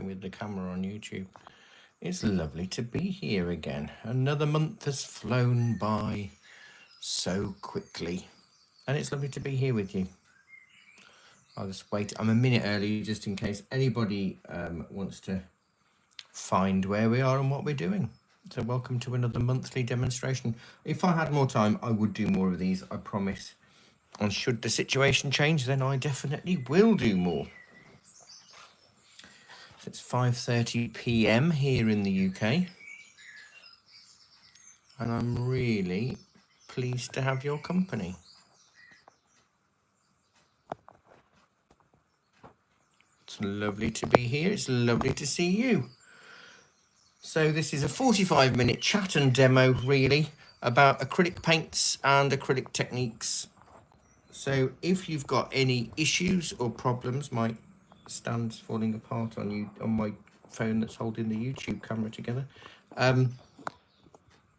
with the camera on YouTube. It's lovely to be here again. Another month has flown by so quickly, and it's lovely to be here with you. I'll just wait. I'm a minute early just in case anybody wants to find where we are and what we're doing. So welcome to another monthly demonstration. If I had more time, I would do more of these, I promise. And should the situation change, then I definitely will do more. So it's 5:30 p.m. here in the UK. And I'm really pleased to have your company. It's lovely to be here. It's lovely to see you. So this is a 45-minute chat and demo, really, about acrylic paints and acrylic techniques. So if you've got any issues or problems, my stand's falling apart on my phone that's holding the YouTube camera together,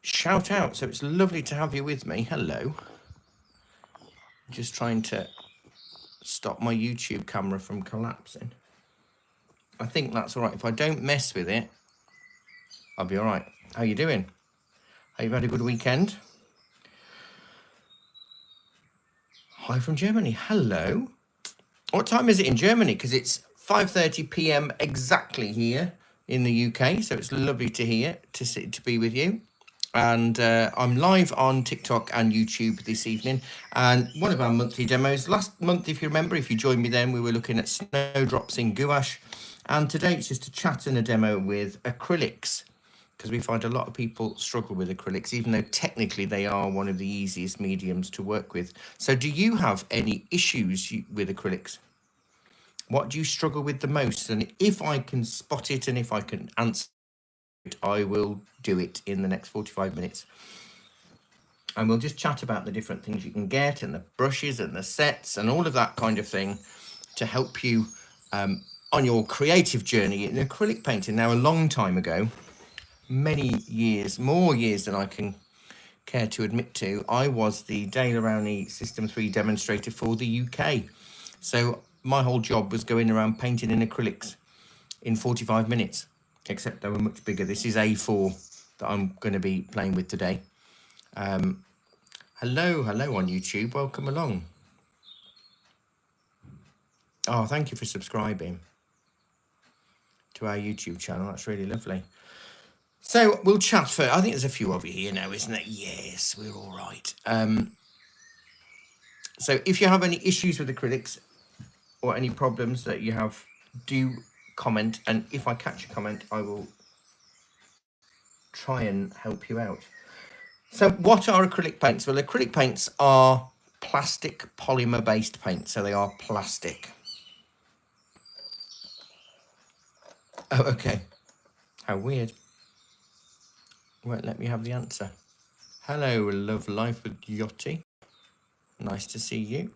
shout out. So it's lovely to have you with me. Hello. Just trying to stop my YouTube camera from collapsing. I think that's all right. If I don't mess with it, I'll be all right. How you doing? Have you had a good weekend? Hi from Germany. Hello. What time is it in Germany? Because it's 5:30 p.m. exactly here in the UK. So it's lovely to be with you. And I'm live on TikTok and YouTube this evening. And one of our monthly demos, last month, if you remember, if you joined me then, we were looking at snowdrops in gouache. And today it's just a chat and a demo with acrylics, because we find a lot of people struggle with acrylics, even though technically they are one of the easiest mediums to work with. So do you have any issues with acrylics? What do you struggle with the most? And if I can spot it and if I can answer it, I will do it in the next 45 minutes. And we'll just chat about the different things you can get and the brushes and the sets and all of that kind of thing to help you on your creative journey in acrylic painting. Now, a long time ago, many years, more years than I can care to admit to, I was the Dale Arowney System 3 demonstrator for the UK. So my whole job was going around painting in acrylics in 45 minutes, except they were much bigger. This is A4 that I'm going to be playing with today. Hello on YouTube. Welcome along. Oh, thank you for subscribing to our YouTube channel. That's really lovely. So we'll chat first. I think there's a few of you here now, isn't it? Yes, we're all right. So if you have any issues with acrylics or any problems that you have, do comment. And if I catch a comment, I will try and help you out. So what are acrylic paints? Well, acrylic paints are plastic polymer-based paints. So they are plastic. Oh, okay. How weird. Won't let me have the answer. Hello, Love Life with Yachty. Nice to see you.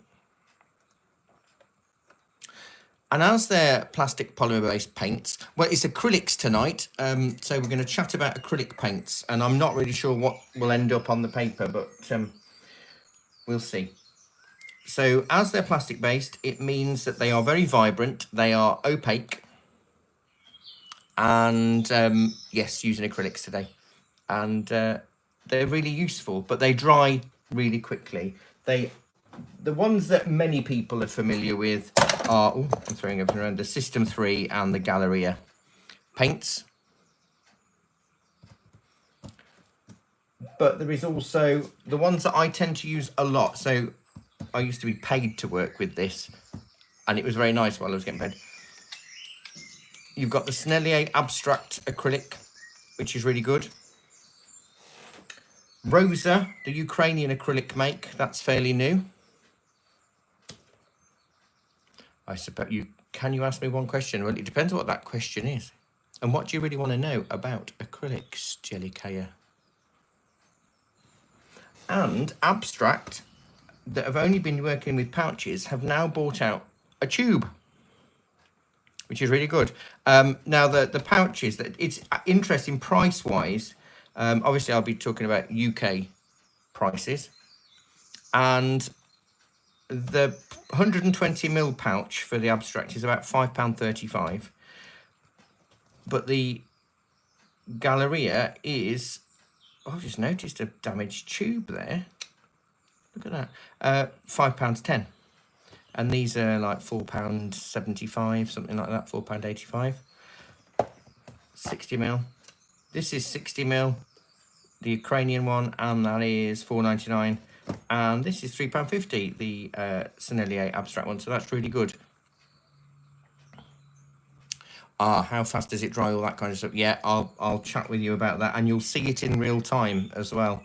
And as they're plastic polymer-based paints, well, it's acrylics tonight. So we're going to chat about acrylic paints. And I'm not really sure what will end up on the paper, but we'll see. So as they're plastic-based, it means that they are very vibrant. They are opaque. And yes, using acrylics today. And they're really useful, but they dry really quickly. The ones that many people are familiar with are, I'm throwing everything around, the System 3 and the Galleria paints. But there is also the ones that I tend to use a lot. So I used to be paid to work with this, and it was very nice while I was getting paid. You've got the Snellier Abstract Acrylic, which is really good. Rosa, the Ukrainian acrylic make, that's fairly new. I suppose can you ask me one question? Well, it depends what that question is. And what do you really want to know about acrylics, Jellicaya? And Abstract, that have only been working with pouches, have now brought out a tube, which is really good. Now, the pouches, that it's interesting price-wise. Obviously, I'll be talking about UK prices. And the 120ml pouch for the Abstract is about £5.35. but the Galleria is, oh, I've just noticed a damaged tube there. Look at that. £5.10. And these are like £4.75, something like that, £4.85. 60mm. This is 60mm, the Ukrainian one, and that is £4.99. And this is £3.50, the Sennelier abstract one, so that's really good. How fast does it dry, all that kind of stuff? Yeah, I'll chat with you about that, and you'll see it in real time as well.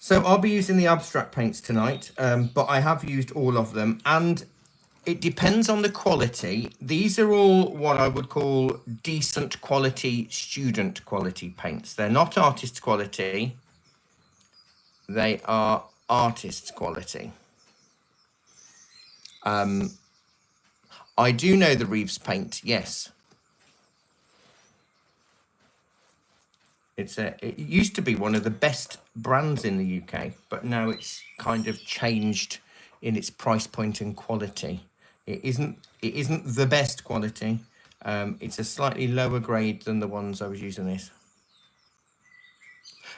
So I'll be using the abstract paints tonight, but I have used all of them, and it depends on the quality. These are all what I would call decent quality, student quality paints. They're not artist quality, they are artist quality. I do know the Reeves paint, yes. It used to be one of the best brands in the UK, but now it's kind of changed in its price point and quality. It isn't the best quality. It's a slightly lower grade than the ones I was using this.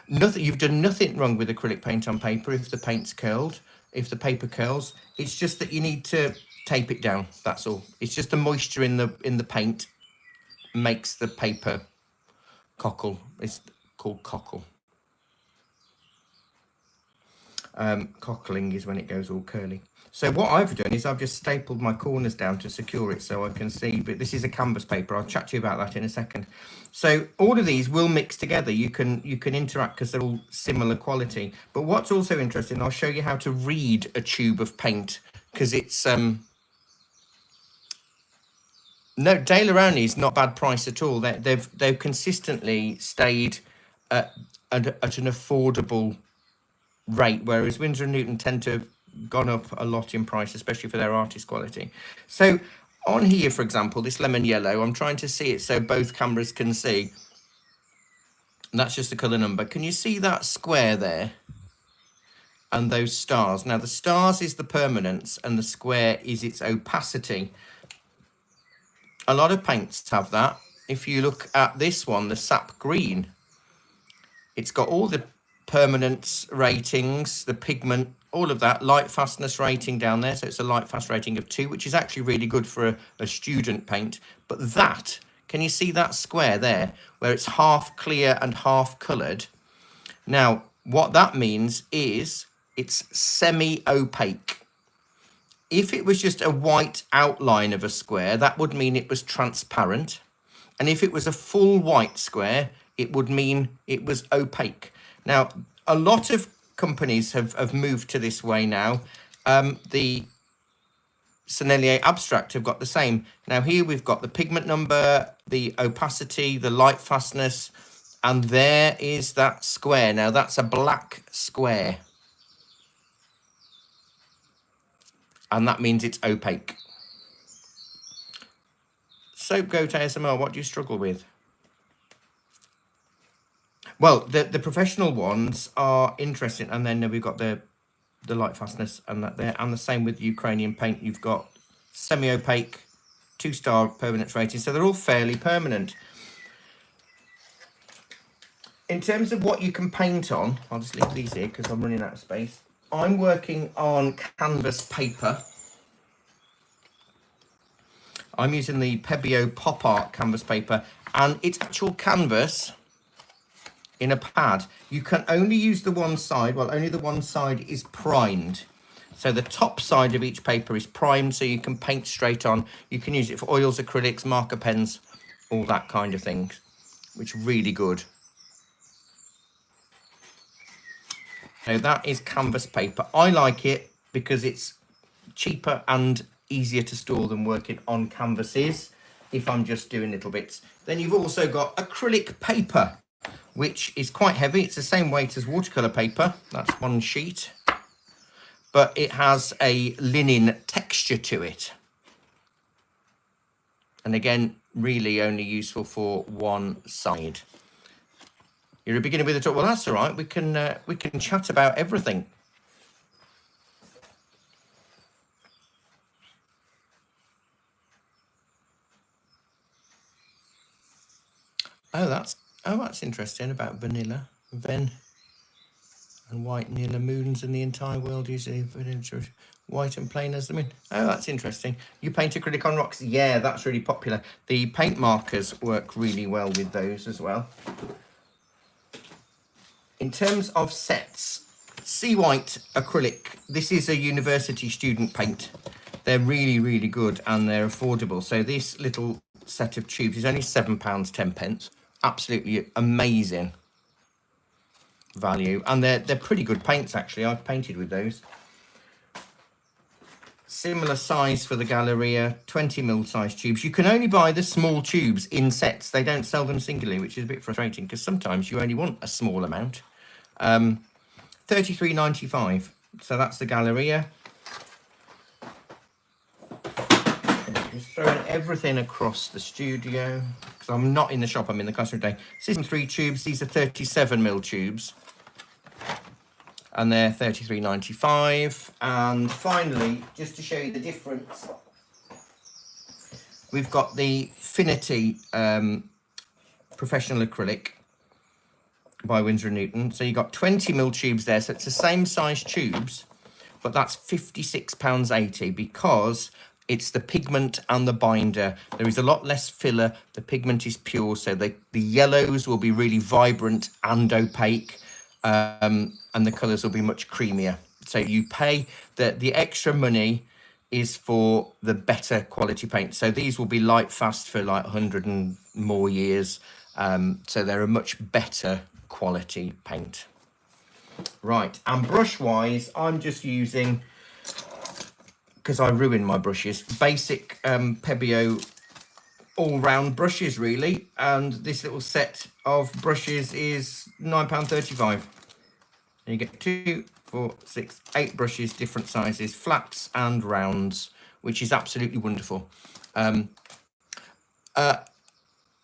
You've done nothing wrong with acrylic paint on paper if the paint's curled. If the paper curls, it's just that you need to tape it down. That's all. It's just the moisture in the paint makes the paper cockle. It's called cockle. Cockling is when it goes all curly. So what I've done is I've just stapled my corners down to secure it so I can see, but this is a canvas paper. I'll chat to you about that in a second. So all of these will mix together. You can interact because they're all similar quality. But what's also interesting, I'll show you how to read a tube of paint, because it's no, Daler-Rowney is not bad price at all. They've consistently stayed at an affordable rate, whereas Winsor & Newton tend to have gone up a lot in price, especially for their artist quality. So on here, for example, this lemon yellow, I'm trying to see it so both cameras can see. And that's just the colour number. Can you see that square there? And those stars. Now, the stars is the permanence and the square is its opacity. A lot of paints have that. If you look at this one, the sap green, it's got all the permanence ratings, the pigment, all of that, light fastness rating down there. So it's a light fast rating of 2, which is actually really good for a student paint. But that, can you see that square there where it's half clear and half coloured? Now, what that means is it's semi-opaque. If it was just a white outline of a square, that would mean it was transparent. And if it was a full white square, it would mean it was opaque. Now, a lot of companies have moved to this way now. The Sennelier Abstract have got the same. Now here we've got the pigment number, the opacity, the light fastness, and there is that square. Now that's a black square. And that means it's opaque. Soap Goat ASMR, what do you struggle with? Well, the professional ones are interesting, and then we've got the light fastness and that there, and the same with Ukrainian paint. You've got semi-opaque, 2-star permanence rating, so they're all fairly permanent. In terms of what you can paint on, I'll just leave these here because I'm running out of space. I'm working on canvas paper. I'm using the Pebeo Pop Art canvas paper, and it's actual canvas in a pad. You can only use the one side. Well, only the one side is primed. So the top side of each paper is primed, so you can paint straight on. You can use it for oils, acrylics, marker pens, all that kind of things, which is really good. So that is canvas paper. I like it because it's cheaper and easier to store than working on canvases if I'm just doing little bits. Then you've also got acrylic paper, which is quite heavy. It's the same weight as watercolour paper. That's one sheet. But it has a linen texture to it. And again, really only useful for one side. You're a beginner with the top. Well, that's all right. We can chat about everything. that's interesting about vanilla. Ven and white Nilla moons and the entire world is white and plain as the moon. Oh, that's interesting. You paint acrylic on rocks? Yeah, that's really popular. The paint markers work really well with those as well. In terms of sets, Sea White acrylic, this is a university student paint. They're really, really good and they're affordable. So this little set of tubes is only £7.10. Absolutely amazing value. And they're pretty good paints, actually. I've painted with those. Similar size for the Galleria, 20mm size tubes. You can only buy the small tubes in sets. They don't sell them singularly, which is a bit frustrating because sometimes you only want a small amount. £33.95. So that's the Galleria. Just throwing everything across the studio because I'm not in the shop, I'm in the classroom today. System 3 tubes, these are 37mm tubes. And they're £33.95. And finally, just to show you the difference, we've got the Finity Professional Acrylic by Winsor & Newton. So you've got 20mm tubes there, so it's the same size tubes, but that's £56.80 because it's the pigment and the binder. There is a lot less filler. The pigment is pure, so the yellows will be really vibrant and opaque, and the colours will be much creamier. So you pay the extra money is for the better quality paint. So these will be light fast for like 100 and more years. So they're a much better quality paint. Right, and brush wise, I'm just using, because I ruin my brushes, basic Pebeo all-round brushes really, and this little set of brushes is £9.35. You get 2, 4, 6, 8 brushes, different sizes, flats and rounds, which is absolutely wonderful.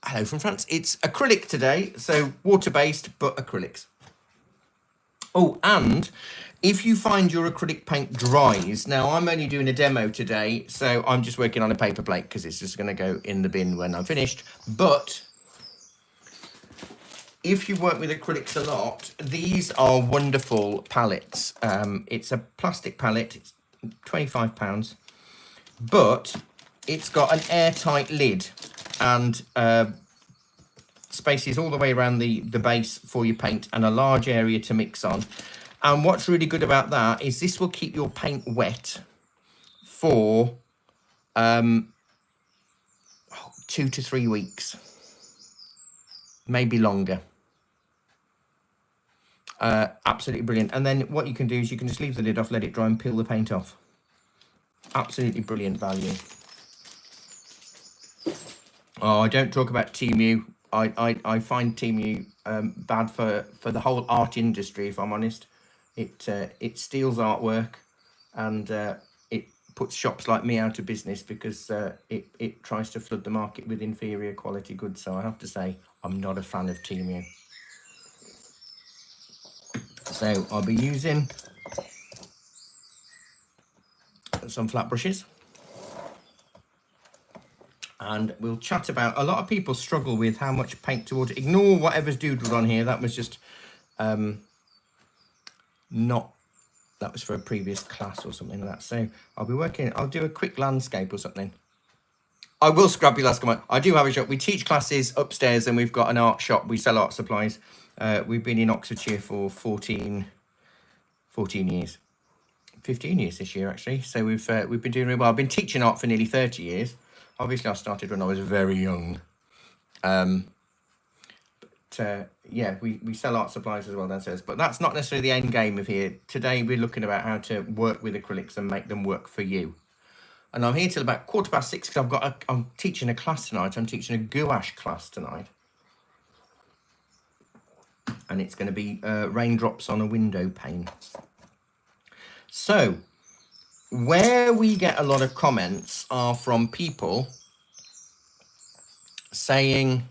Hello from France. It's acrylic today, so water-based, but acrylics. Oh, and if you find your acrylic paint dries, now I'm only doing a demo today, so I'm just working on a paper plate because it's just going to go in the bin when I'm finished. But if you work with acrylics a lot, these are wonderful palettes. It's a plastic palette, it's £25, but it's got an airtight lid and spaces all the way around the base for your paint and a large area to mix on. And what's really good about that is this will keep your paint wet for 2 to 3 weeks, maybe longer. Absolutely brilliant. And then what you can do is you can just leave the lid off, let it dry and peel the paint off. Absolutely brilliant value. Oh, I don't talk about Temu. I find Temu bad for the whole art industry, if I'm honest. It steals artwork and it puts shops like me out of business because it tries to flood the market with inferior quality goods. So I have to say I'm not a fan of Temu. So I'll be using some flat brushes. And we'll chat about, a lot of people struggle with how much paint to order. Ignore whatever's doodled on here. That was just not, that was for a previous class or something like that. So I'll be working, I'll do a quick landscape or something. I will scrap your last comment. I do have a shop. We teach classes upstairs and we've got an art shop. We sell art supplies. We've been in Oxfordshire for 14 years. 15 years this year, actually. So we've been doing really well. I've been teaching art for nearly 30 years. Obviously, I started when I was very young. Yeah, we sell art supplies as well downstairs. But that's not necessarily the end game of here. Today, we're looking about how to work with acrylics and make them work for you. And I'm here till about 6:15 because I'm teaching a class tonight. I'm teaching a gouache class tonight. And it's going to be raindrops on a window pane. So, where we get a lot of comments are from people saying,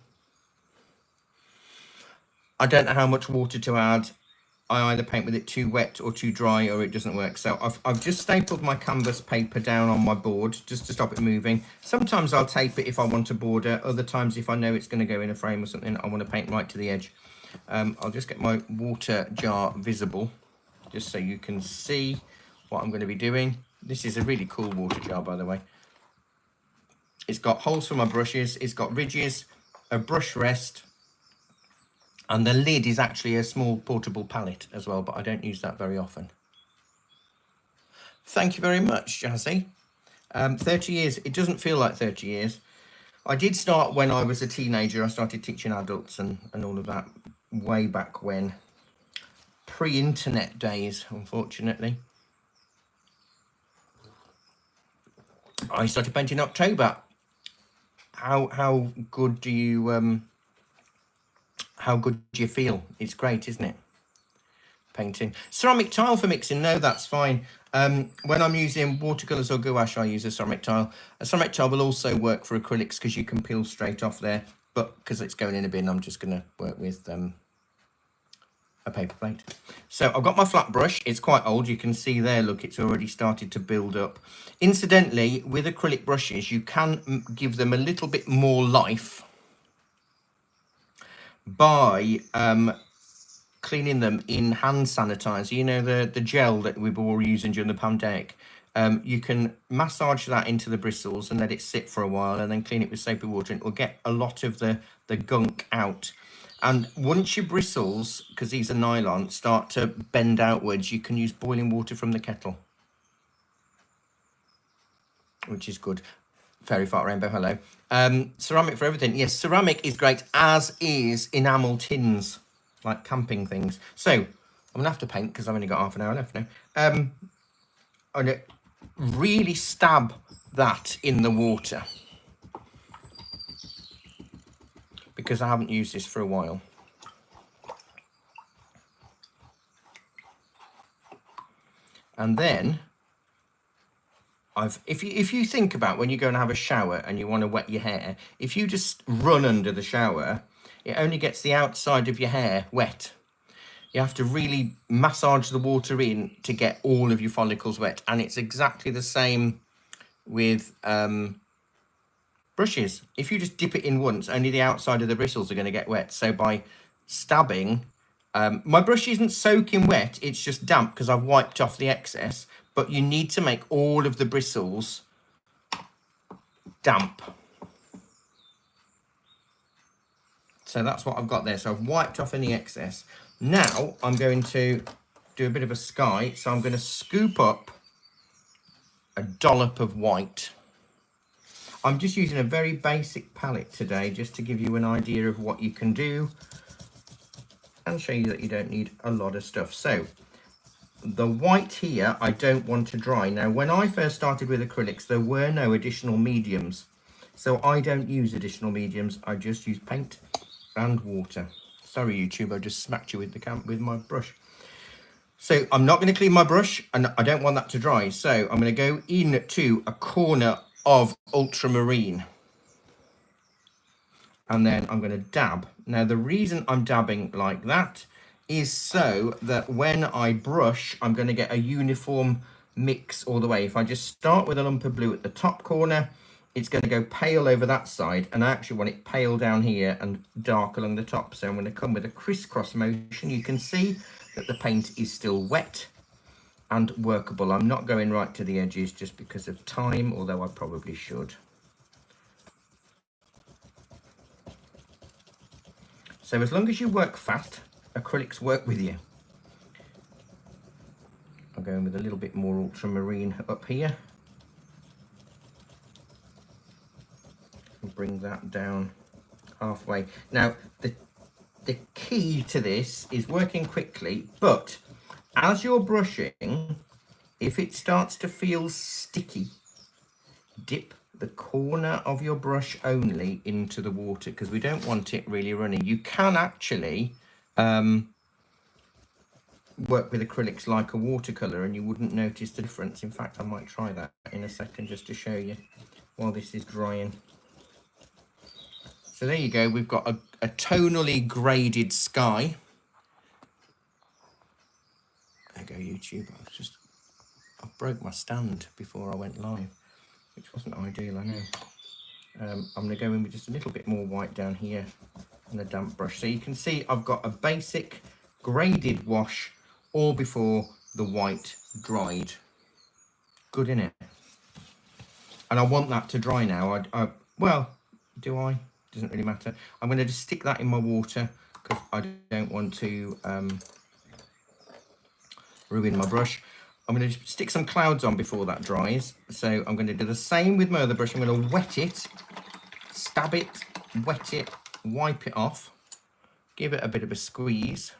I don't know how much water to add. I either paint with it too wet or too dry, or it doesn't work. So I've just stapled my canvas paper down on my board just to stop it moving. Sometimes I'll tape it if I want a border. Other times, if I know it's going to go in a frame or something, I want to paint right to the edge. I'll just get my water jar visible, just so you can see what I'm going to be doing. This is a really cool water jar, by the way. It's got holes for my brushes. It's got ridges, a brush rest, and the lid is actually a small portable palette as well, but I don't use that very often. Thank you very much, Jazzy. 30 years, it doesn't feel like 30 years. I did start when I was a teenager. I started teaching adults and all of that way back when. Pre-internet days, unfortunately. I started painting in October. How good do you feel? It's great, isn't it? Painting. Ceramic tile for mixing, no, that's fine. When I'm using watercolours or gouache, I use a ceramic tile. A ceramic tile will also work for acrylics because you can peel straight off there, but because it's going in a bin, I'm just going to work with a paper plate. So I've got my flat brush. It's quite old. You can see there, look, it's already started to build up. Incidentally, with acrylic brushes, you can give them a little bit more life by cleaning them in hand sanitizer. You know, the gel that we were all using during the pandemic. You can massage that into the bristles and let it sit for a while, and then clean it with soapy water, and it will get a lot of the gunk out. And once your bristles, because these are nylon, start to bend outwards, you can use boiling water from the kettle, which is good. Fairy Fart Rainbow, hello. Ceramic for everything. Yes, ceramic is great, as is enamel tins, like camping things. So I'm gonna have to paint because I've only got half an hour left now. I'm gonna really stab that in the water because I haven't used this for a while. And then if you think about when you go and have a shower and you want to wet your hair, if you just run under the shower, it only gets the outside of your hair wet. You have to really massage the water in to get all of your follicles wet. And it's exactly the same with brushes. If you just dip it in once, only the outside of the bristles are going to get wet. So by stabbing, my brush isn't soaking wet, it's just damp because I've wiped off the excess. But you need to make all of the bristles damp. So that's what I've got there. So I've wiped off any excess. Now I'm going to do a bit of a sky. So I'm going to scoop up a dollop of white. I'm just using a very basic palette today just to give you an idea of what you can do and show you that you don't need a lot of stuff. So the white here, I don't want to dry. Now, when I first started with acrylics, there were no additional mediums. So I don't use additional mediums. I just use paint and water. Sorry, YouTube, I just smacked you with with my brush. So I'm not going to clean my brush, and I don't want that to dry. So I'm going to go into a corner of ultramarine. And then I'm going to dab. Now, the reason I'm dabbing like that is so that when I brush, I'm going to get a uniform mix all the way. If I just start with a lump of blue at the top corner, it's going to go pale over that side, and I actually want it pale down here and dark along the top. So I'm going to come with a crisscross motion. You can see that the paint is still wet and workable. I'm not going right to the edges just because of time, although I probably should. So as long as you work fast, acrylics work with you. I'm going with a little bit more ultramarine up here. Bring that down halfway. Now, the key to this is working quickly, but as you're brushing, if it starts to feel sticky, dip the corner of your brush only into the water because we don't want it really running. You can actually work with acrylics like a watercolor and you wouldn't notice the difference. In fact, I might try that in a second just to show you while this is drying. So there you go, we've got a tonally graded sky. YouTube. I broke my stand before I went live, which wasn't ideal, I know. I'm going to go in with just a little bit more white down here and a damp brush. So you can see I've got a basic graded wash all before the white dried. Good, innit? And I want that to dry now. Well, do I? Doesn't really matter. I'm going to just stick that in my water because I don't want to ruin my brush. I'm going to stick some clouds on before that dries. So I'm going to do the same with my other brush. I'm going to wet it, stab it, wet it, wipe it off, give it a bit of a squeeze.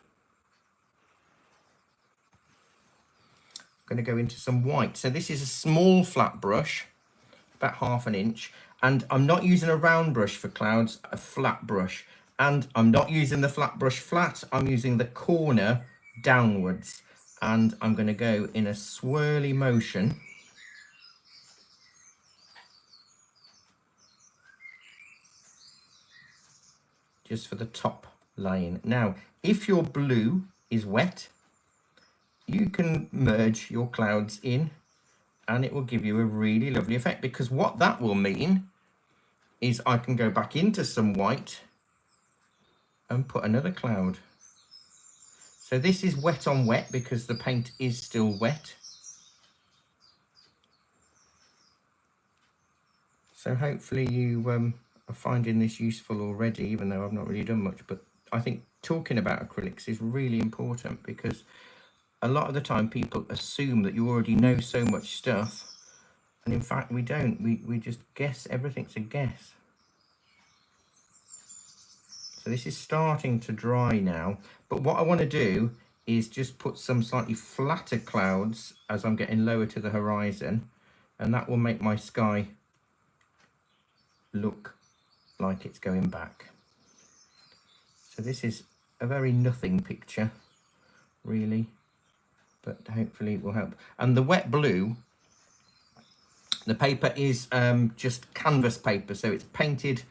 I'm going to go into some white. So this is a small flat brush, about 1/2 inch. And I'm not using a round brush for clouds, a flat brush. And I'm not using the flat brush flat, I'm using the corner downwards. And I'm going to go in a swirly motion. Just for the top line. Now, if your blue is wet, you can merge your clouds in and it will give you a really lovely effect, because what that will mean is I can go back into some white and put another cloud. So this is wet on wet because the paint is still wet. So hopefully you are finding this useful already, even though I've not really done much. But I think talking about acrylics is really important, because a lot of the time people assume that you already know so much stuff, and in fact we don't. We just guess. Everything's a guess. So this is starting to dry now, but what I want to do is just put some slightly flatter clouds as I'm getting lower to the horizon, and that will make my sky look like it's going back. So this is a very nothing picture, really, but hopefully it will help. And the wet blue, the paper is just canvas paper, so it's painted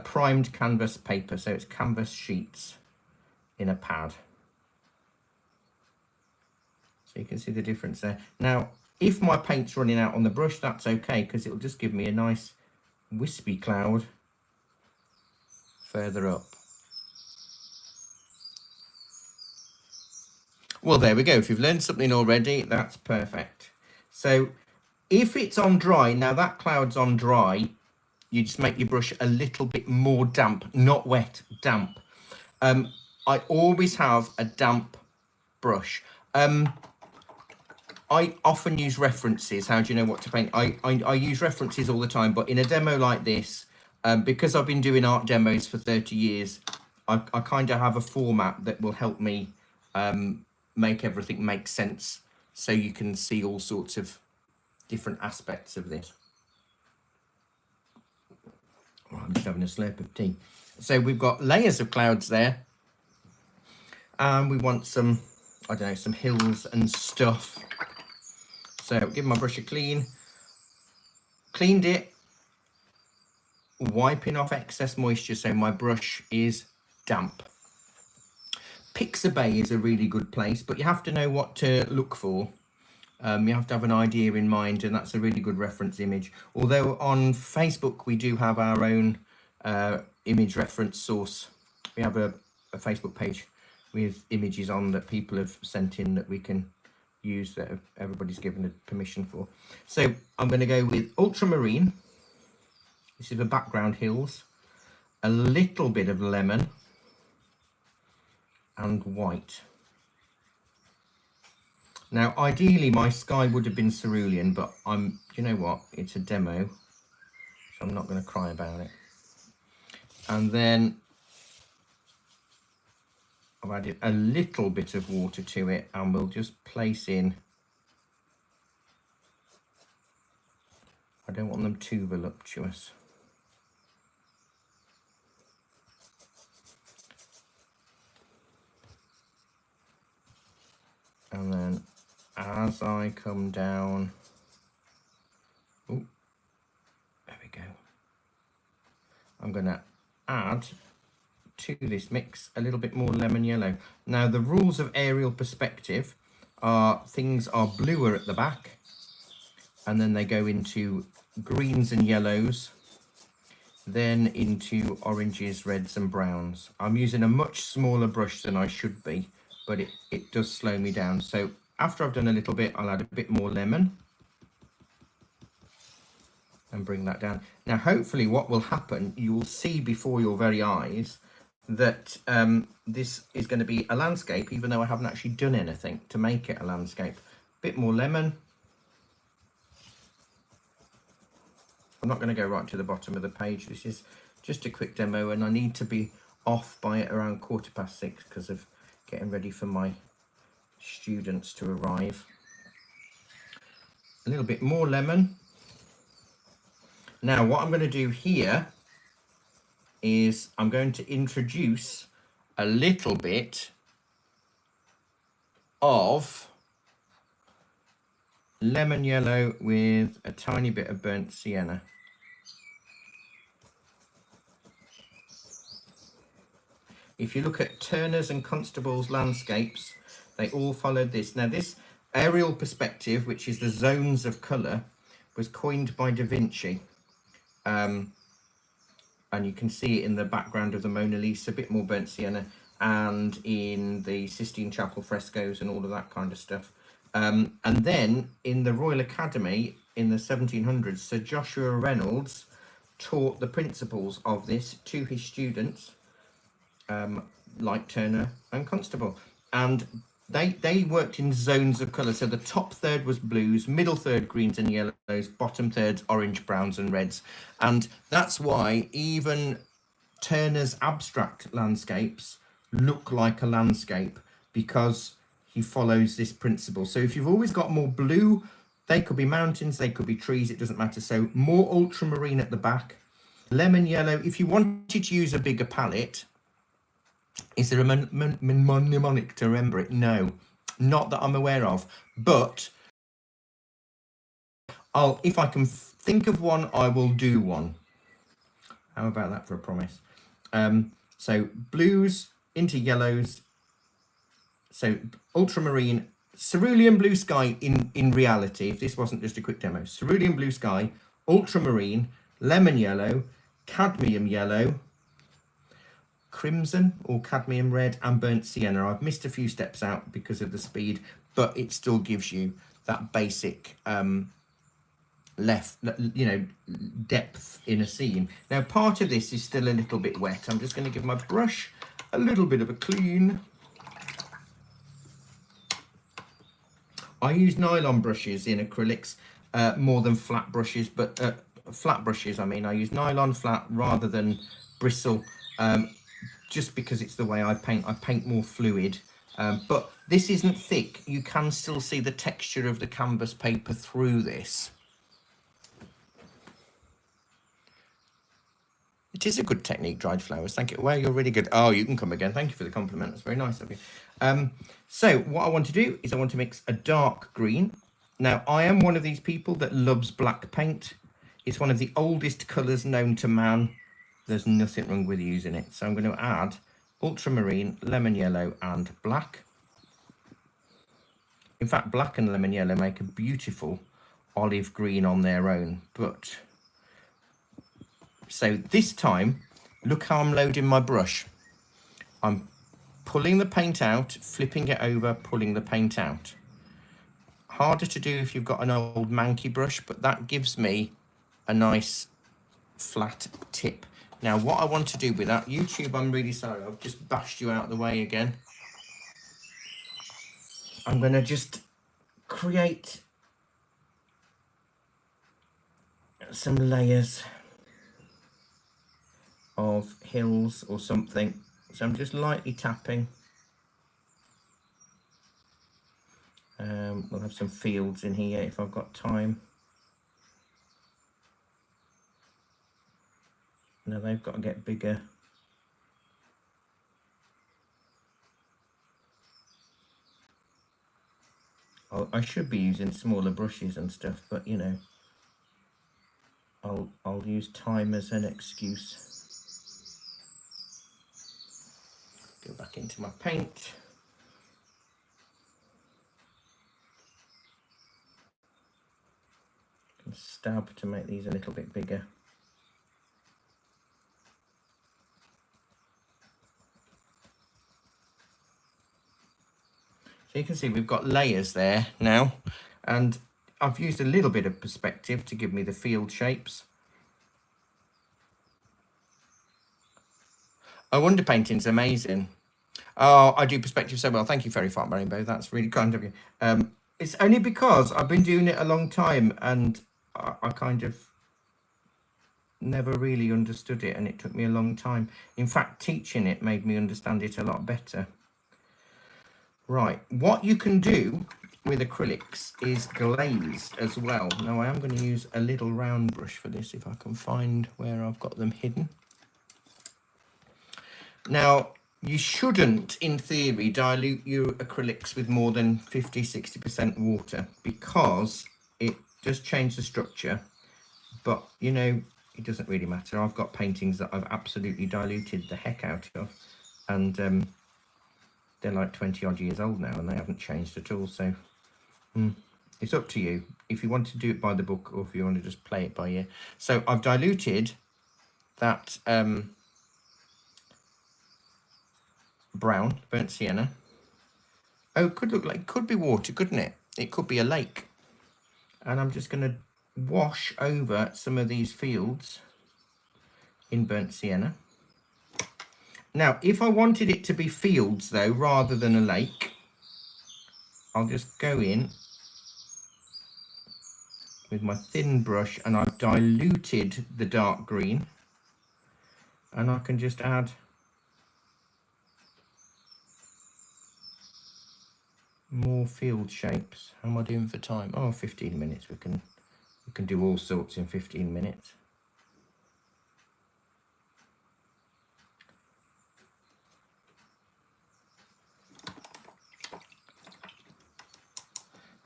primed canvas paper, so it's canvas sheets in a pad. So you can see the difference there. Now, if my paint's running out on the brush, that's okay, because it'll just give me a nice wispy cloud further up. Well, there we go. If you've learned something already, that's perfect. So if it's on dry, now that cloud's on dry, you just make your brush a little bit more damp, not wet, damp. I always have a damp brush. I often use references. How do you know what to paint? I use references all the time, but in a demo like this, because I've been doing art demos for 30 years, I kind of have a format that will help me make everything make sense, so you can see all sorts of different aspects of this. Well, I'm just having a slurp of tea. So we've got layers of clouds there, and we want some, I don't know, some hills and stuff. So give my brush a clean. Cleaned it, wiping off excess moisture so my brush is damp. Pixabay is a really good place, but you have to know what to look for. You have to have an idea in mind, and that's a really good reference image. Although on Facebook we do have our own image reference source. We have a Facebook page with images on that people have sent in that we can use, that everybody's given permission for. So I'm going to go with ultramarine. This is the background hills, a little bit of lemon, and white. Now, ideally, my sky would have been cerulean, but you know what? It's a demo, so I'm not going to cry about it. And then I've added a little bit of water to it, and we'll just place in. I don't want them too voluptuous. And then as I come down, oh, there we go. I'm going to add to this mix a little bit more lemon yellow. Now, the rules of aerial perspective, things are bluer at the back, and then they go into greens and yellows, then into oranges, reds and browns. I'm using a much smaller brush than I should be, but it does slow me down. So after I've done a little bit, I'll add a bit more lemon and bring that down. Now hopefully what will happen, you will see before your very eyes that this is going to be a landscape, even though I haven't actually done anything to make it a landscape. Bit more lemon. I'm not going to go right to the bottom of the page. This is just a quick demo, and I need to be off by around 6:15 because of getting ready for my students to arrive. A little bit more lemon. Now what I'm going to do here is I'm going to introduce a little bit of lemon yellow with a tiny bit of burnt sienna. If you look at Turner's and Constable's landscapes, they all followed this. Now this aerial perspective, which is the zones of colour, was coined by Da Vinci. And you can see it in the background of the Mona Lisa, a bit more burnt sienna, and in the Sistine Chapel frescoes and all of that kind of stuff. And then in the Royal Academy in the 1700s, Sir Joshua Reynolds taught the principles of this to his students, like Turner and Constable, and they worked in zones of colour. So the top third was blues, middle third greens and yellows, bottom thirds orange, browns and reds. And that's why even Turner's abstract landscapes look like a landscape, because he follows this principle. So if you've always got more blue, they could be mountains, they could be trees, it doesn't matter. So more ultramarine at the back, lemon yellow. If you wanted to use a bigger palette, is there a mnemonic to remember it? No, not that I'm aware of, but if I can think of one, I will do one. How about that for a promise? So blues into yellows, so ultramarine, cerulean blue sky in reality, if this wasn't just a quick demo, cerulean blue sky, ultramarine, lemon yellow, cadmium yellow, crimson or cadmium red and burnt sienna. I've missed a few steps out because of the speed, but it still gives you that basic depth in a scene. Now part of this is still a little bit wet. I'm just going to give my brush a little bit of a clean. I use nylon brushes in acrylics more than flat brushes, but flat brushes, I mean, I use nylon flat rather than bristle, just because it's the way I paint. I paint more fluid, but this isn't thick. You can still see the texture of the canvas paper through this. It is a good technique, dried flowers. Thank you. Well, you're really good. Oh, you can come again. Thank you for the compliment. That's very nice of you. So what I want to do is I want to mix a dark green. Now, I am one of these people that loves black paint. It's one of the oldest colours known to man. There's nothing wrong with using it. So I'm going to add ultramarine, lemon yellow and black. In fact, black and lemon yellow make a beautiful olive green on their own. But so this time, look how I'm loading my brush. I'm pulling the paint out, flipping it over, pulling the paint out. Harder to do if you've got an old manky brush, but that gives me a nice flat tip. Now, what I want to do with that, YouTube, I'm really sorry, I've just bashed you out of the way again. I'm going to just create some layers of hills or something. So I'm just lightly tapping. We'll have some fields in here if I've got time. Now they've got to get bigger. I should be using smaller brushes and stuff, but you know, I'll use time as an excuse. Go back into my paint. stab to make these a little bit bigger. So you can see we've got layers there now, and I've used a little bit of perspective to give me the field shapes. Oh, underpainting's amazing. Oh, I do perspective so well. Thank you, Fairy Farm Rainbow. That's really kind of you. It's only because I've been doing it a long time, and I kind of never really understood it, and it took me a long time. In fact, teaching it made me understand it a lot better. Right, what you can do with acrylics is glaze as well. Now, I am going to use a little round brush for this, if I can find where I've got them hidden. Now, you shouldn't, in theory, dilute your acrylics with more than 50-60% water, because it does change the structure. But, you know, it doesn't really matter. I've got paintings that I've absolutely diluted the heck out of, and they're like 20 odd years old now, and they haven't changed at all. So it's up to you if you want to do it by the book, or if you want to just play it by ear. So I've diluted that brown, burnt sienna. Oh, it could look like, it could be water, couldn't it? It could be a lake. And I'm just going to wash over some of these fields in burnt sienna. Now, if I wanted it to be fields, though, rather than a lake, I'll just go in with my thin brush, and I've diluted the dark green, and I can just add more field shapes. How am I doing for time? Oh, 15 minutes. We can do all sorts in 15 minutes.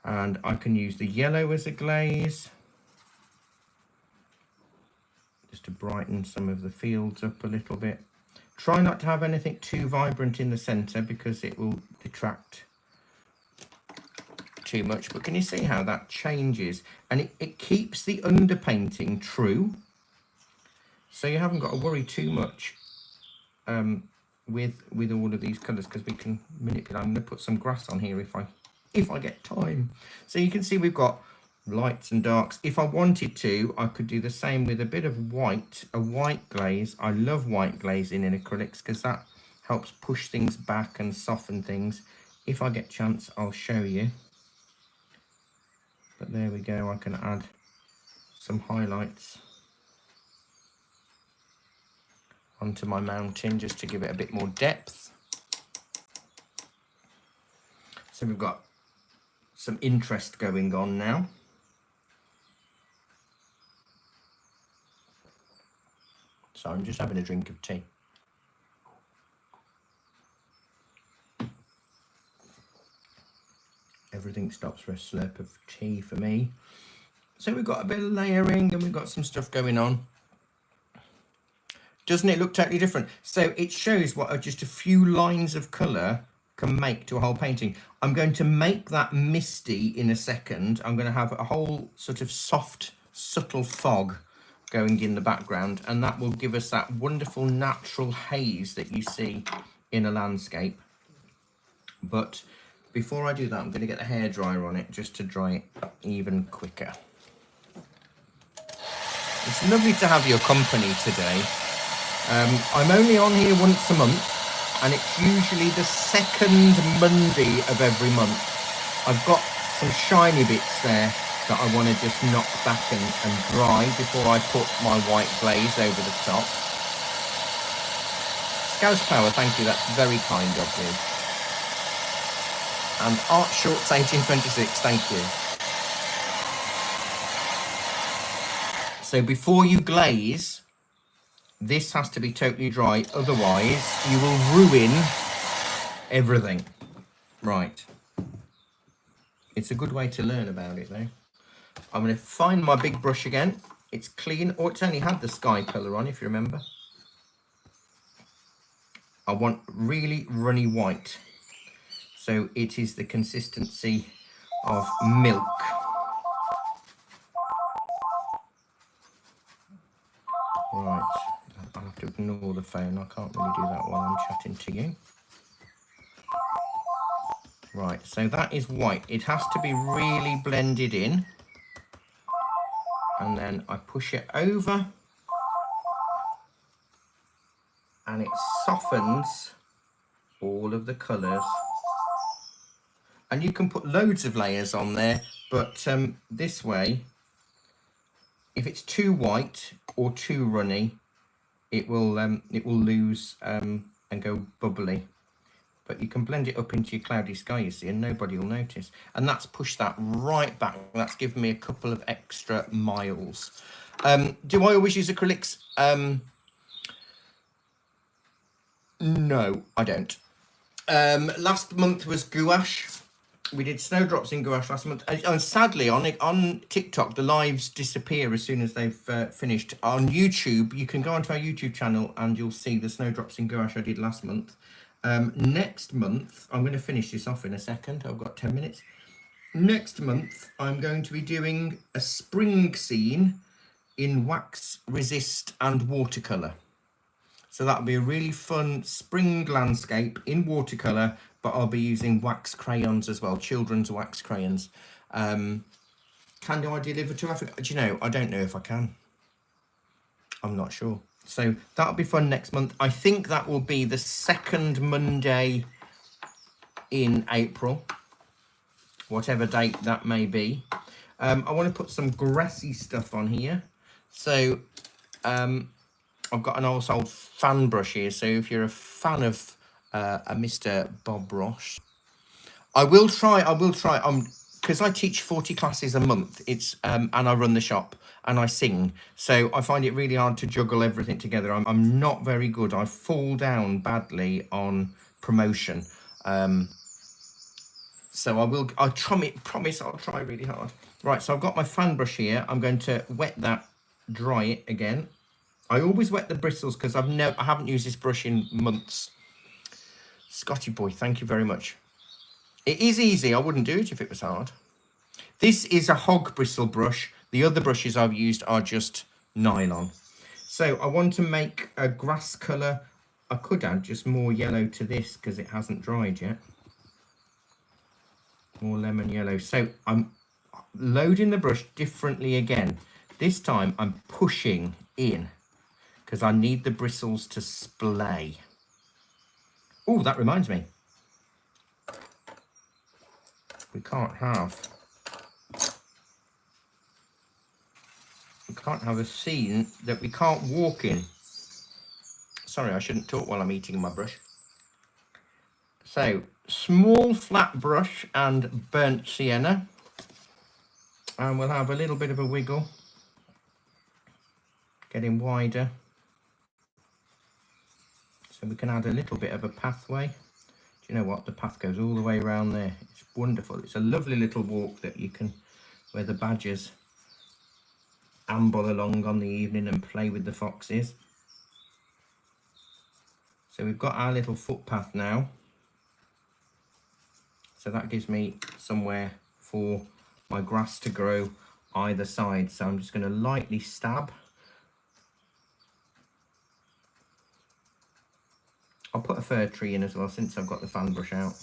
And I can use the yellow as a glaze, just to brighten some of the fields up a little bit. Try not to have anything too vibrant in the centre, because it will detract too much. But can you see how that changes? And it keeps the underpainting true, so you haven't got to worry too much with all of these colours, because we can manipulate. I'm going to put some grass on here if I get time. So you can see we've got lights and darks. If I wanted to, I could do the same with a bit of white, a white glaze. I love white glazing in acrylics, because that helps push things back and soften things. If I get chance, I'll show you. But there we go, I can add some highlights onto my mountain, just to give it a bit more depth. So we've got some interest going on now. So I'm just having a drink of tea. Everything stops for a slurp of tea for me. So we've got a bit of layering, and we've got some stuff going on. Doesn't it look totally different? So it shows what just a few lines of colour can make to a whole painting. I'm going to make that misty in a second. I'm going to have a whole sort of soft, subtle fog going in the background, and that will give us that wonderful natural haze that you see in a landscape. But before I do that, I'm going to get the hairdryer on it just to dry it even quicker. It's lovely to have your company today. I'm only on here once a month, and it's usually the second Monday of every month. I've got some shiny bits there that I want to just knock back and dry before I put my white glaze over the top. Scouse Power, thank you, that's very kind of you. And Art Shorts 1826, thank you. So before you glaze, this has to be totally dry, otherwise you will ruin everything. Right. It's a good way to learn about it though. I'm going to find my big brush again. It's clean, or it's only had the sky colour on, if you remember. I want really runny white, so it is the consistency of milk. phone. I can't really do that while I'm chatting to you. Right, so that is white. It has to be really blended in. And then I push it over. And it softens all of the colours. And you can put loads of layers on there, but this way, if it's too white or too runny, it will lose and go bubbly. But you can blend it up into your cloudy sky, you see, and nobody will notice. And that's pushed that right back. That's given me a couple of extra miles. Do I always use acrylics? No, I don't. Last month was gouache. We did snowdrops in gouache last month. And sadly, on TikTok, the lives disappear as soon as they've finished. On YouTube, you can go onto our YouTube channel and you'll see the snowdrops in gouache I did last month. Next month, I'm going to finish this off in a second. I've got 10 minutes. Next month, I'm going to be doing a spring scene in wax resist and watercolour. So that'll be a really fun spring landscape in watercolour, but I'll be using wax crayons as well, children's wax crayons. Can I deliver to Africa? Do you know, I don't know if I can. I'm not sure. So that'll be fun next month. I think that will be the second Monday in April, whatever date that may be. I want to put some grassy stuff on here. So I've got an old fan brush here, so if you're a fan of a Mr. Bob Ross, I will try, because I teach 40 classes a month, it's and I run the shop and I sing, so I find it really hard to juggle everything together. I'm not very good. I fall down badly on promotion. So I'll promise I'll try really hard. Right, so I've got my fan brush here. I'm going to wet that, dry it again. I always wet the bristles because I haven't used this brush in months. Scotty boy, thank you very much. It is easy. I wouldn't do it if it was hard. This is a hog bristle brush. The other brushes I've used are just nylon. So I want to make a grass colour. I could add just more yellow to this because it hasn't dried yet. More lemon yellow. So I'm loading the brush differently again. This time I'm pushing in because I need the bristles to splay. Oh, that reminds me. We can't have a scene that we can't walk in. Sorry, I shouldn't talk while I'm eating my brush. So, small flat brush and burnt sienna. And we'll have a little bit of a wiggle. Getting wider. So we can add a little bit of a pathway. Do you know what? The path goes all the way around there. It's wonderful. It's a lovely little walk that you can, where the badgers amble along on the evening and play with the foxes. So we've got our little footpath now. So that gives me somewhere for my grass to grow either side. So I'm just going to lightly stab. I'll put a fir tree in as well since I've got the fan brush out.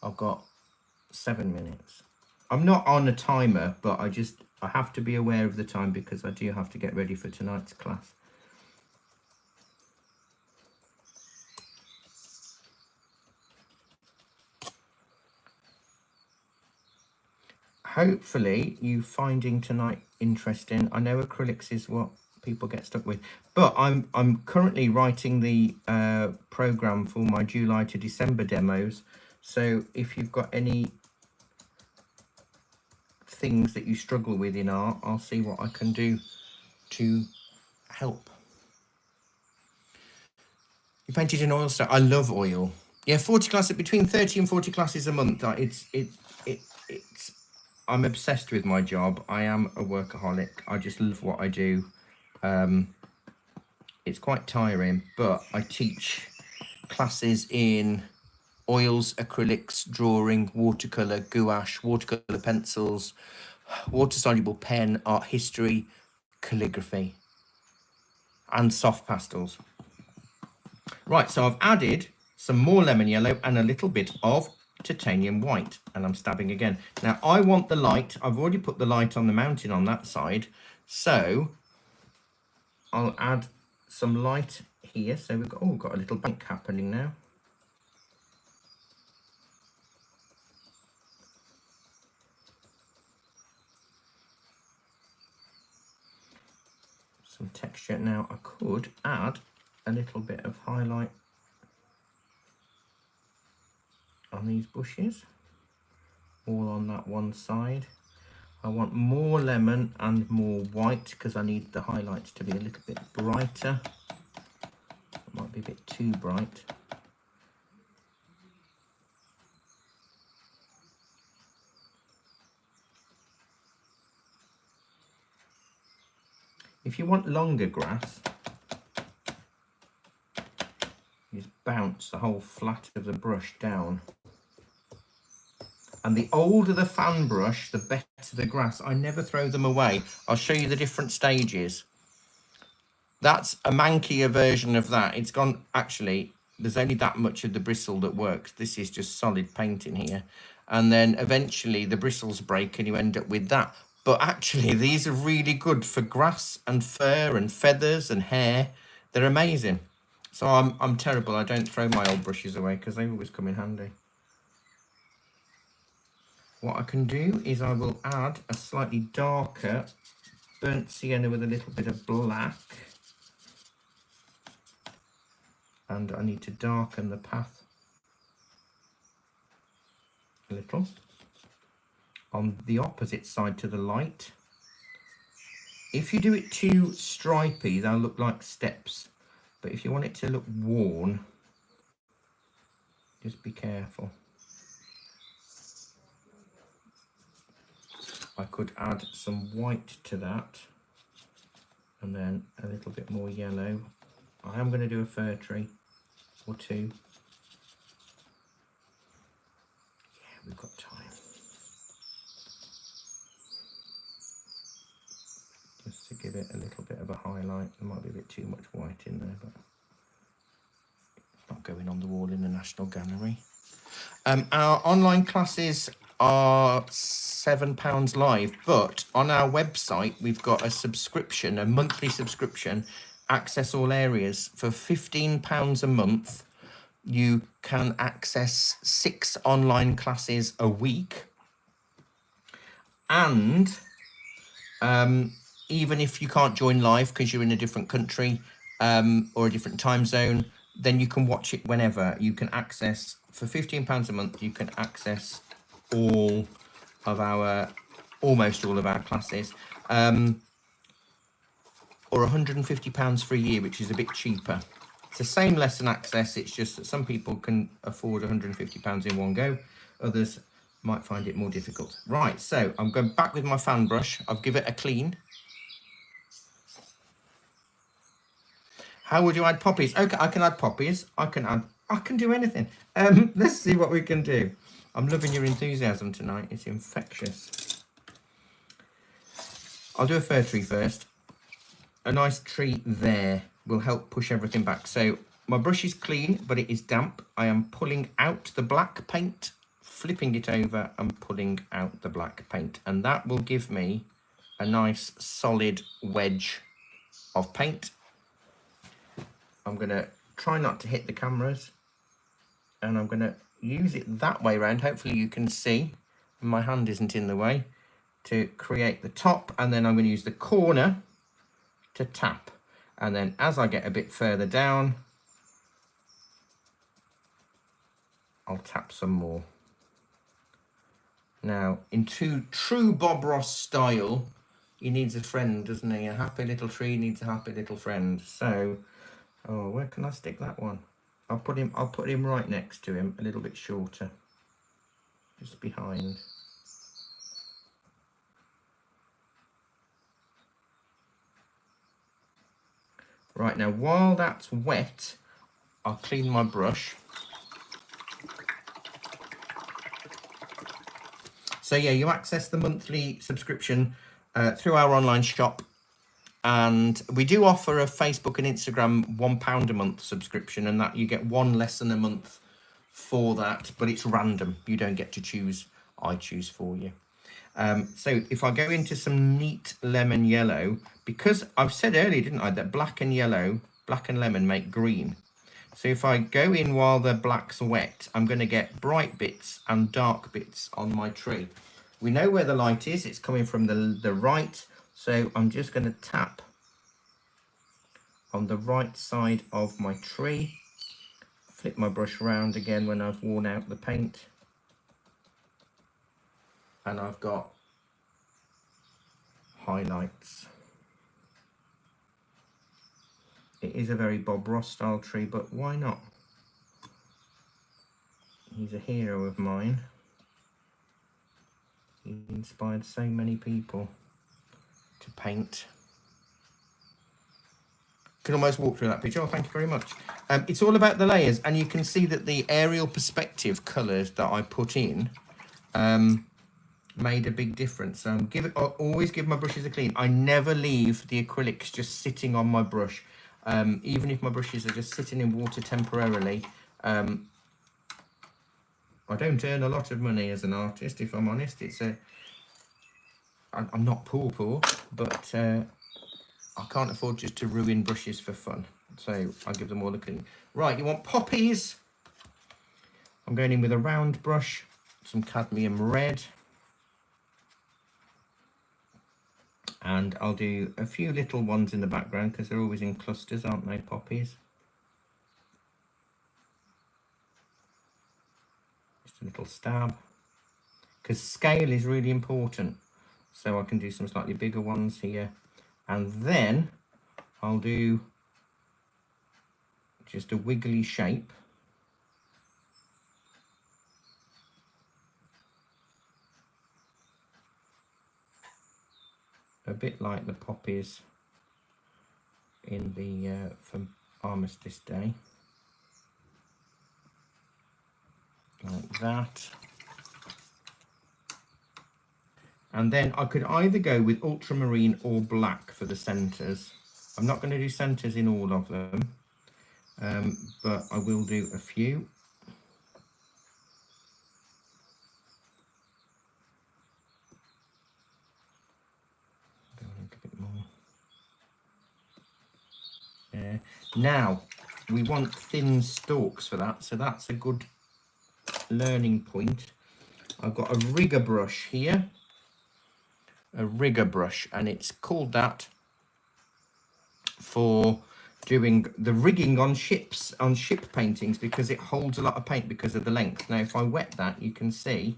I've got 7 minutes. I'm not on a timer, but I have to be aware of the time because I do have to get ready for tonight's class. Hopefully you finding tonight interesting. I know acrylics is what people get stuck with, but I'm currently writing the program for my July to December demos. So if you've got any things that you struggle with in art, I'll see what I can do to help. You painted in oil stuff. I love oil. Yeah, 40 classes, between 30 and 40 classes a month. It's I'm obsessed with my job. I am a workaholic. I just love what I do. It's quite tiring, but I teach classes in oils, acrylics, drawing, watercolour, gouache, watercolour pencils, water-soluble pen, art history, calligraphy, and soft pastels. Right, so I've added some more lemon yellow and a little bit of titanium white, and I'm stabbing again. Now I want the light. I've already put the light on the mountain on that side, so I'll add some light here. So we've got a little bank happening now. Some texture. Now I could add a little bit of highlight on these bushes, all on that one side. I want more lemon and more white because I need the highlights to be a little bit brighter. It might be a bit too bright. If you want longer grass, you just bounce the whole flat of the brush down. And the older the fan brush, the better the grass. I never throw them away. I'll show you the different stages. That's a mankier version of that. It's gone, actually, there's only that much of the bristle that works. This is just solid paint in here. And then eventually the bristles break and you end up with that. But actually, these are really good for grass and fur and feathers and hair. They're amazing. So I'm terrible. I don't throw my old brushes away because they always come in handy. What I can do is I will add a slightly darker burnt sienna with a little bit of black. And I need to darken the path a little. On the opposite side to the light. If you do it too stripy, they'll look like steps. But if you want it to look worn, just be careful. I could add some white to that, and then a little bit more yellow. I am going to do a fir tree or two. Yeah, we've got time. Just to give it a little bit of a highlight. There might be a bit too much white in there, but it's not going on the wall in the National Gallery. Our online classes are £7 live, but on our website we've got a subscription, a monthly subscription, access all areas. For £15 a month you can access 6 online classes a week, and even if you can't join live because you're in a different country or a different time zone, then you can watch it whenever. You can access, for £15 a month, you can access all of our, almost all of our classes, or £150 for a year, which is a bit cheaper. It's the same lesson access, it's just that some people can afford £150 in one go, others might find it more difficult. Right, so I'm going back with my fan brush. I've given it a clean. How would you add poppies? Okay, I can add poppies. I can do anything. Let's see what we can do. I'm loving your enthusiasm tonight. It's infectious. I'll do a fir tree first. A nice tree there will help push everything back. So my brush is clean, but it is damp. I am pulling out the black paint, flipping it over and pulling out the black paint. And that will give me a nice solid wedge of paint. I'm going to try not to hit the cameras, and I'm going to use it that way around. Hopefully you can see my hand isn't in the way, to create the top, and then I'm going to use the corner to tap. And then as I get a bit further down, I'll tap some more. Now, in true Bob Ross style, he needs a friend, doesn't he? A happy little tree needs a happy little friend. So, oh, where can I stick that one? I'll put him right next to him, a little bit shorter, just behind. Right, now while that's wet, I'll clean my brush. So yeah, you access the monthly subscription through our online shop. And we do offer a Facebook and Instagram £1 a month subscription, and that you get one lesson a month for that, but it's random. You don't get to choose. I choose for you. So if I go into some neat lemon yellow, because I've said earlier, didn't I, that black and yellow, black and lemon make green. So if I go in while the black's wet, I'm going to get bright bits and dark bits on my tree. We know where the light is. It's coming from the right. So I'm just going to tap on the right side of my tree. Flip my brush around again when I've worn out the paint. And I've got highlights. It is a very Bob Ross style tree, but why not? He's a hero of mine. He inspired so many people to paint. Can almost walk through that picture. Oh, thank you very much. It's all about the layers, and you can see that the aerial perspective colours that I put in made a big difference. Always give my brushes a clean. I never leave the acrylics just sitting on my brush. Even if my brushes are just sitting in water temporarily. I don't earn a lot of money as an artist, if I'm honest. I'm not poor, but I can't afford just to ruin brushes for fun. So I give them all a clean. Right, you want poppies? I'm going in with a round brush, some cadmium red. And I'll do a few little ones in the background because they're always in clusters, aren't they, poppies? Just a little stab. Because scale is really important. So I can do some slightly bigger ones here. And then I'll do just a wiggly shape. A bit like the poppies in the from Armistice Day. Like that. And then I could either go with ultramarine or black for the centres. I'm not going to do centres in all of them, but I will do a few. Go a little bit more. Yeah. Now, we want thin stalks for that, so that's a good learning point. I've got a rigger brush here. A rigger brush, and it's called that for doing the rigging on ships, on ship paintings, because it holds a lot of paint because of the length. Now if I wet that, you can see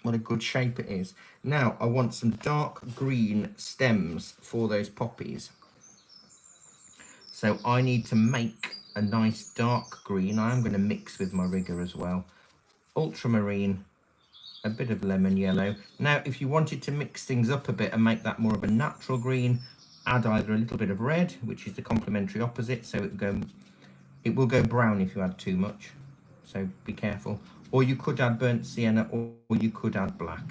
what a good shape it is. Now I want some dark green stems for those poppies, so I need to make a nice dark green. I am going to mix with my rigger as well. Ultramarine, a bit of lemon yellow. Now if you wanted to mix things up a bit and make that more of a natural green, add either a little bit of red, which is the complementary opposite, so it will go brown if you add too much, so be careful. Or you could add burnt sienna, or you could add black.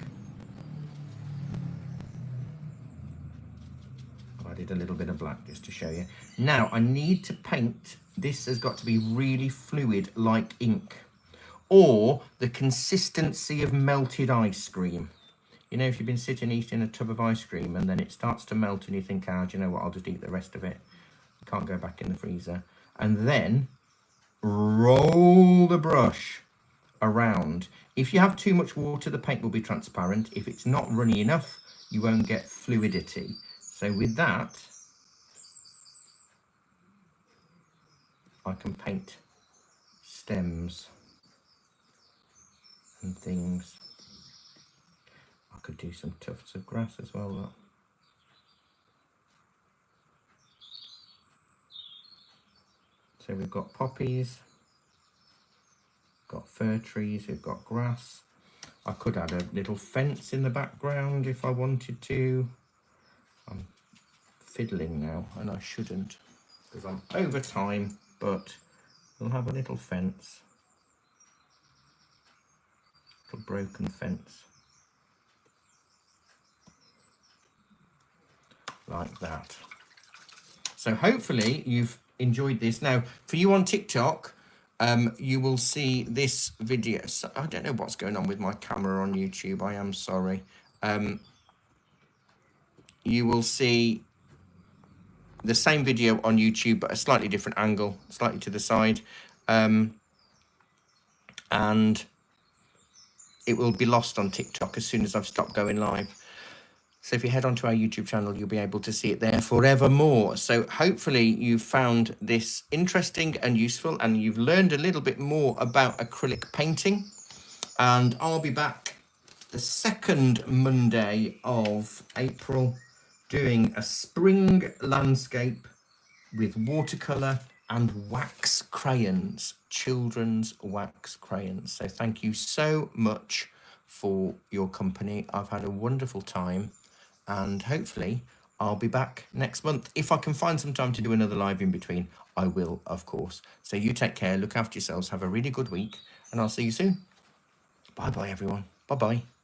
I did a little bit of black just to show you. Now I need to paint. This has got to be really fluid, like ink, or the consistency of melted ice cream. You know, if you've been sitting eating a tub of ice cream and then it starts to melt and you think, do you know what, I'll just eat the rest of it. You can't go back in the freezer. And then roll the brush around. If you have too much water, the paint will be transparent. If it's not runny enough, you won't get fluidity. So with that, I can paint stems and things. I could do some tufts of grass as well. Look. So we've got poppies, got fir trees, we've got grass. I could add a little fence in the background if I wanted to. I'm fiddling now, and I shouldn't because I'm over time, but we'll have a little fence, little broken fence. like that. So hopefully you've enjoyed this. Now, for you on TikTok, you will see this video. So, I don't know what's going on with my camera on YouTube. I am sorry. You will see the same video on YouTube, but a slightly different angle, slightly to the side. And it will be lost on TikTok as soon as I've stopped going live. So if you head onto our YouTube channel, you'll be able to see it there forevermore. So hopefully you've found this interesting and useful, and you've learned a little bit more about acrylic painting. And I'll be back the second Monday of April doing a spring landscape with watercolour and wax crayons, children's wax crayons. So thank you so much for your company. I've had a wonderful time, and hopefully I'll be back next month. If I can find some time to do another live in between, I will, of course. So you take care, look after yourselves, have a really good week, and I'll see you soon. Bye-bye, everyone. Bye-bye.